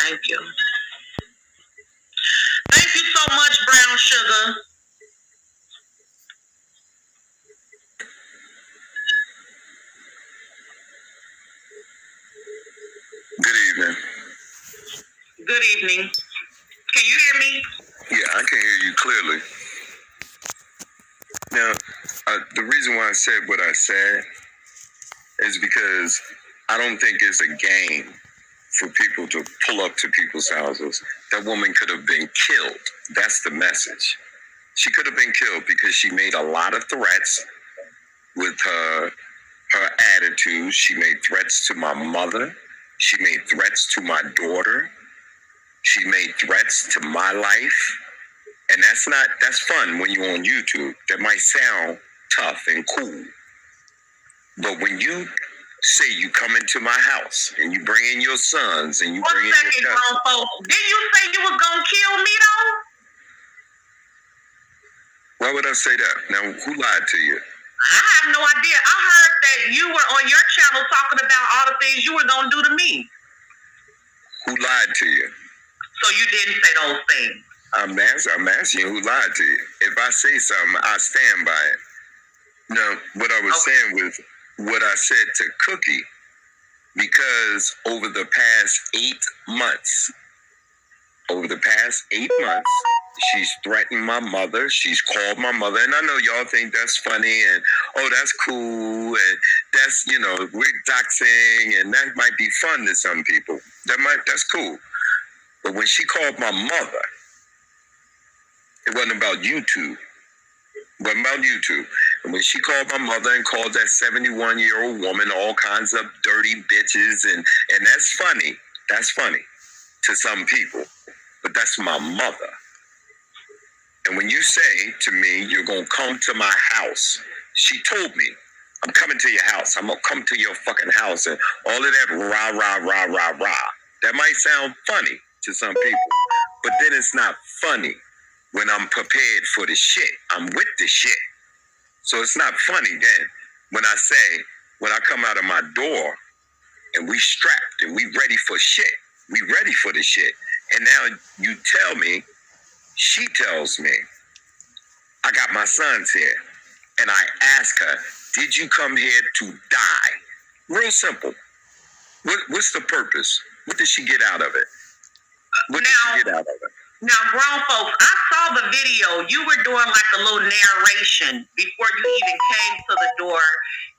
Thank you. Thank you so much, Brown Sugar. Good evening. Good evening. Can you hear me? Yeah, I can hear you clearly. Now, the reason why I said what I said is because I don't think it's a game for people to pull up to people's houses. That woman could have been killed. That's the message. She could have been killed because she made a lot of threats with her attitude. She made threats to my mother. She made threats to my daughter. She made threats to my life. And that's fun when you're on YouTube. That might sound tough and cool. But when you say you come into my house and you bring in your sons and you bring in your cousins. Did you say you was gonna kill me though? Why would I say that? Now, who lied to you? I have no idea. I heard that you were on your channel talking about all the things you were gonna do to me. Who lied to you? So you didn't say those things. I'm asking you who lied to you. If I say something, I stand by it. Now, what I was saying was what I said to Cookie, because over the past 8 months, she's threatened my mother. She's called my mother. And I know y'all think that's funny and, oh, that's cool. And that's, we're doxing. And that might be fun to some people. That's cool. But when she called my mother, it wasn't about YouTube. And when she called my mother and called that 71-year-old woman all kinds of dirty bitches, and that's funny. That's funny to some people. But that's my mother. And when you say to me, you're going to come to my house, she told me, I'm coming to your house. I'm going to come to your fucking house. And all of that rah, rah, rah, rah, rah. That might sound funny to some people. But then it's not funny when I'm prepared for the shit. I'm with the shit. So it's not funny then when I come out of my door and we strapped and we ready for shit. We ready for the shit. And now you tell me, she tells me, I got my sons here. And I ask her, did you come here to die? Real simple. What's the purpose? What did she get out of it? Now, grown folks, I saw the video. You were doing like a little narration before you even came to the door,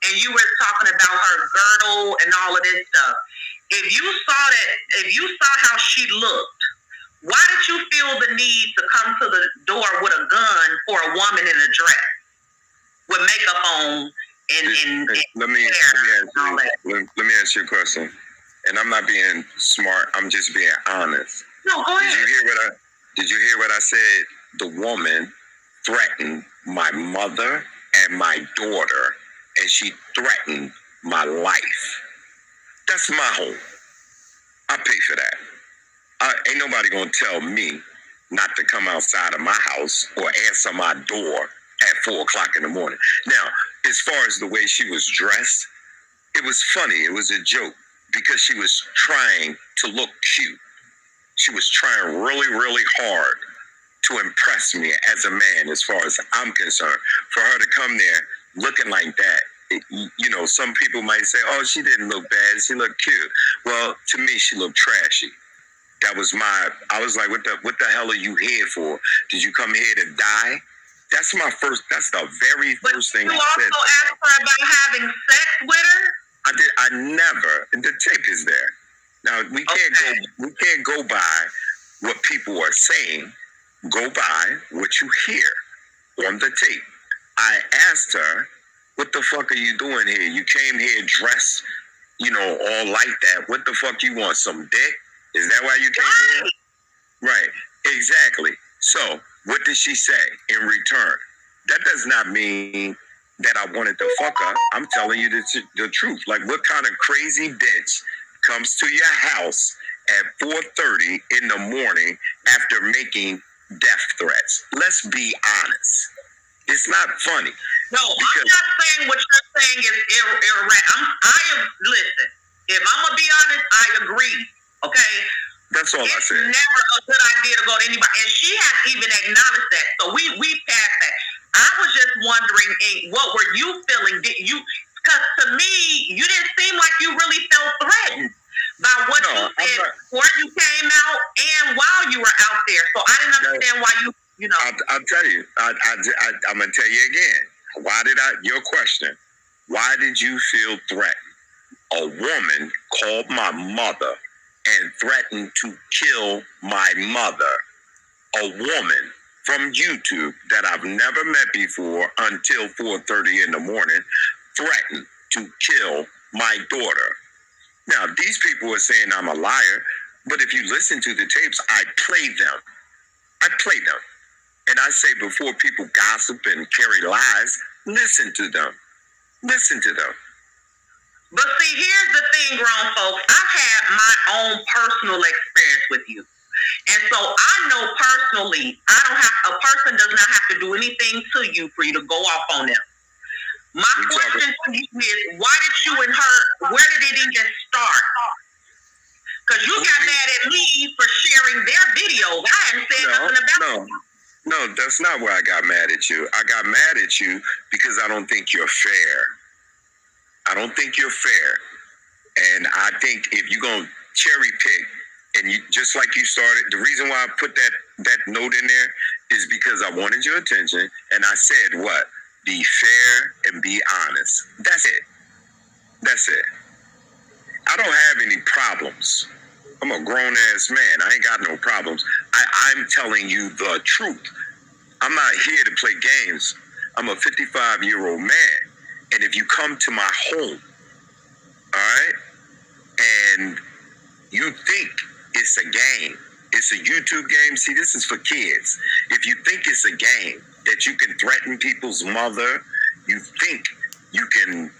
and you were talking about her girdle and all of this stuff. If you saw how she looked, why did you feel the need to come to the door with a gun for a woman in a dress with makeup on and let me ask you a question. And I'm not being smart. I'm just being honest. No, go ahead. Did you hear what I said? The woman threatened my mother and my daughter, and she threatened my life. That's my home. I pay for that. Ain't nobody gonna tell me not to come outside of my house or answer my door at 4 o'clock in the morning. Now, as far as the way she was dressed, it was funny. It was a joke because she was trying to look cute. She was trying really, really hard to impress me as a man, as far as I'm concerned. For her to come there looking like that, some people might say, oh, she didn't look bad. She looked cute. Well, to me, she looked trashy. I was like, what the hell are you here for? Did you come here to die? That's the very first thing I said. You also asked her about having sex with her? I never. The tape is there. Now we can't go by what people are saying. Go by what you hear on the tape. I asked her, what the fuck are you doing here? You came here dressed, all like that. What the fuck you want? Some dick? Is that why you came here? Right. Exactly. So what did she say in return? That does not mean that I wanted to fuck her. I'm telling you the truth. Like, what kind of crazy bitch comes to your house at 4:30 in the morning after making death threats? Let's be honest. It's not funny. No, I'm not saying what you're saying is irrational. Listen, if I'm going to be honest, I agree. Okay? That's all I It's said. never a good idea to go to anybody. And she has even acknowledged that. So we passed that. I was just wondering, what were you feeling? Because to me, you didn't seem like you really felt threatened by what you said before you came out and while you were out there. So I didn't understand why you know. I'll tell you. I'm going to tell you again. Your question, why did you feel threatened? A woman called my mother and threatened to kill my mother. A woman from YouTube that I've never met before until 4:30 in the morning threatened to kill my daughter. Now, these people are saying I'm a liar, but if you listen to the tapes, I play them. And I say before people gossip and carry lies, listen to them. But see, here's the thing, grown folks. I've had my own personal experience with you. And so I know personally, a person does not have to do anything to you for you to go off on them. My question to you is, why did you and her, where did it even start? Because you got mad at me for sharing their videos. I hadn't said nothing about it. No, that's not where I got mad at you. I got mad at you because I don't think you're fair. And I think if you're going to cherry pick, and you just like you started, the reason why I put that note in there is because I wanted your attention, and I said what? Be fair and be honest. That's it. I don't have any problems. I'm a grown-ass man. I ain't got no problems. I'm telling you the truth. I'm not here to play games. I'm a 55-year-old man. And if you come to my home, all right, and you think it's a game, it's a YouTube game. See, this is for kids. If you think it's a game that you can threaten people's mother, you think you can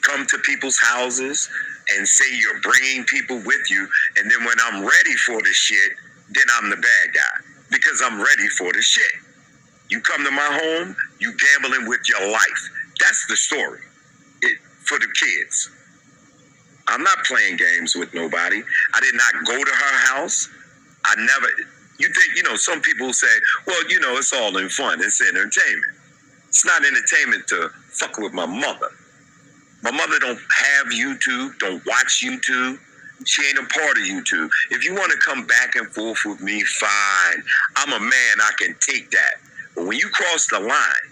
come to people's houses and say you're bringing people with you, and then when I'm ready for the shit, then I'm the bad guy because I'm ready for the shit. You come to my home, you gambling with your life. That's the story for the kids. I'm not playing games with nobody. I did not go to her house. You think, some people say, well, it's all in fun. It's entertainment. It's not entertainment to fuck with my mother. My mother don't have YouTube, don't watch YouTube. She ain't a part of YouTube. If you want to come back and forth with me, fine. I'm a man, I can take that. But when you cross the line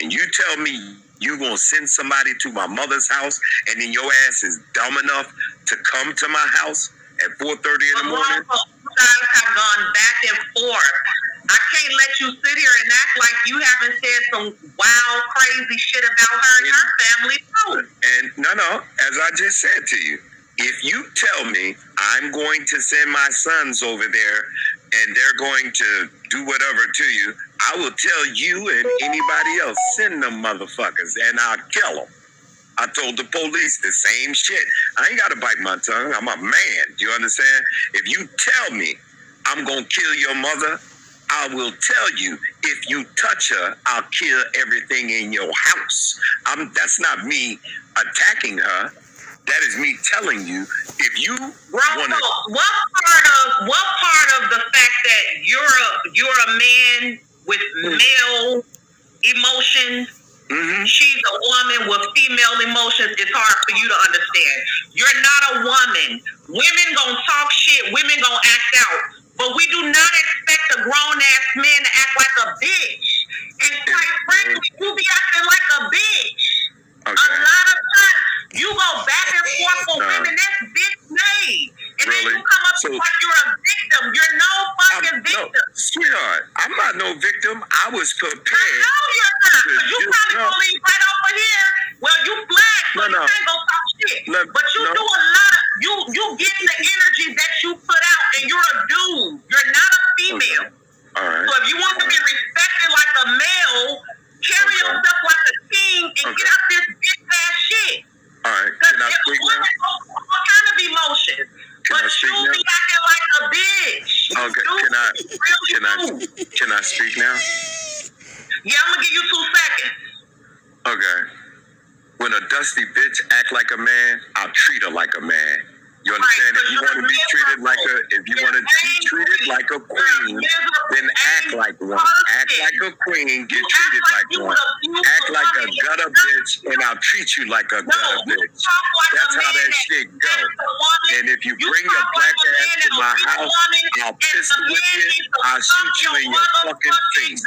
and you tell me you're going to send somebody to my mother's house and then your ass is dumb enough to come to my house at 4:30 in the morning. You guys have gone back and forth. I can't let you sit here and act like you haven't said some wild, crazy shit about her and her family too. And no, as I just said to you, if you tell me I'm going to send my sons over there and they're going to do whatever to you, I will tell you and anybody else, send them motherfuckers and I'll kill them. I told the police the same shit. I ain't got to bite my tongue. I'm a man. Do you understand? If you tell me I'm going to kill your mother, I will tell you, if you touch her, I'll kill everything in your house. That's not me attacking her. That is me telling you, if you want to... What part of the fact that you're a man with male emotions, she's a woman with female emotions, it's hard for you to understand. You're not a woman. Women gonna talk shit, women gonna act out, but we do not expect a grown-ass man to act like a bitch. And quite frankly, you be acting like a bitch. Okay. A lot of times, you go back and forth with women, that's bitch made. And then you come up like you're a victim. You're no fucking victim. No, sweetheart, I'm not no victim. I was prepared. I know you're not, because you probably gonna leave right over here. Well, you flagged, so you can't go talk shit. But you do a lot of, you get the energy that you put out, and you're a dude. You're not a female. Okay. All right. So if you want to be respected like a male, carry yourself like a king and get out this bitch ass shit. All right. Can I speak now? All kind of emotions. But you be acting like a bitch. Okay. Can I speak now? Yeah, I'm gonna give you 2 seconds. Okay. When a dusty bitch act like a man, I'll treat her like a man. You understand? If you want to be treated like a queen, then act like one. Act like a queen, get treated like one. Act like a gutter bitch, and I'll treat you like a gutter bitch. That's how that shit go. And if you bring your black ass to my house, I'll pistol whip you, I'll shoot you in your fucking face.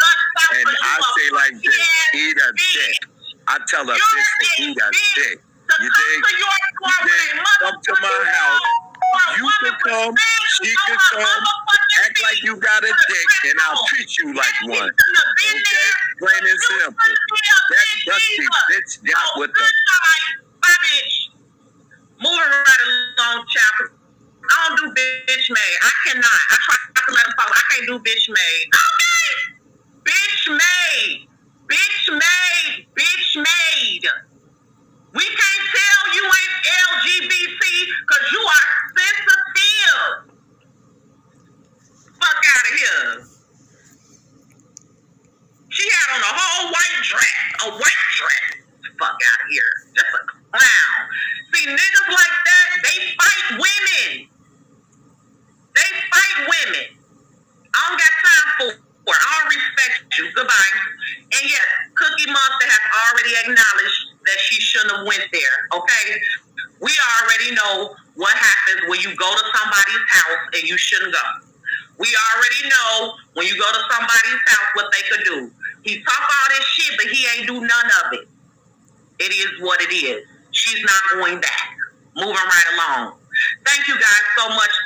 And I say like this, eat a dick. I tell a bitch to eat a dick. You dig? Come to my house. You can come, she can come, act like you got a dick, and I'll treat you like one. Okay? Plain and simple. That dusty bitch got with the... Bye, bitch. Moving right along, child. I don't do bitch made. I cannot. I try to let them follow. I can't do bitch made. Okay. Bitch made. Bitch made. Bitch made. We can't tell you ain't LGBT because you are sensitive. Fuck out of here. She had on a whole white dress. A white dress. Fuck out of here. Just a clown. See, niggas like that, they fight women. They fight women. I don't got time for it. I don't respect you. Goodbye. And yes, Cookie Monster has already acknowledged that she shouldn't have went there. Okay? We already know what happens when you go to somebody's house and you shouldn't go. We already know when you go to somebody's house what they could do. He talk all this shit, but he ain't do none of it. It is what it is. She's not going back. Moving right along. Thank you guys so much for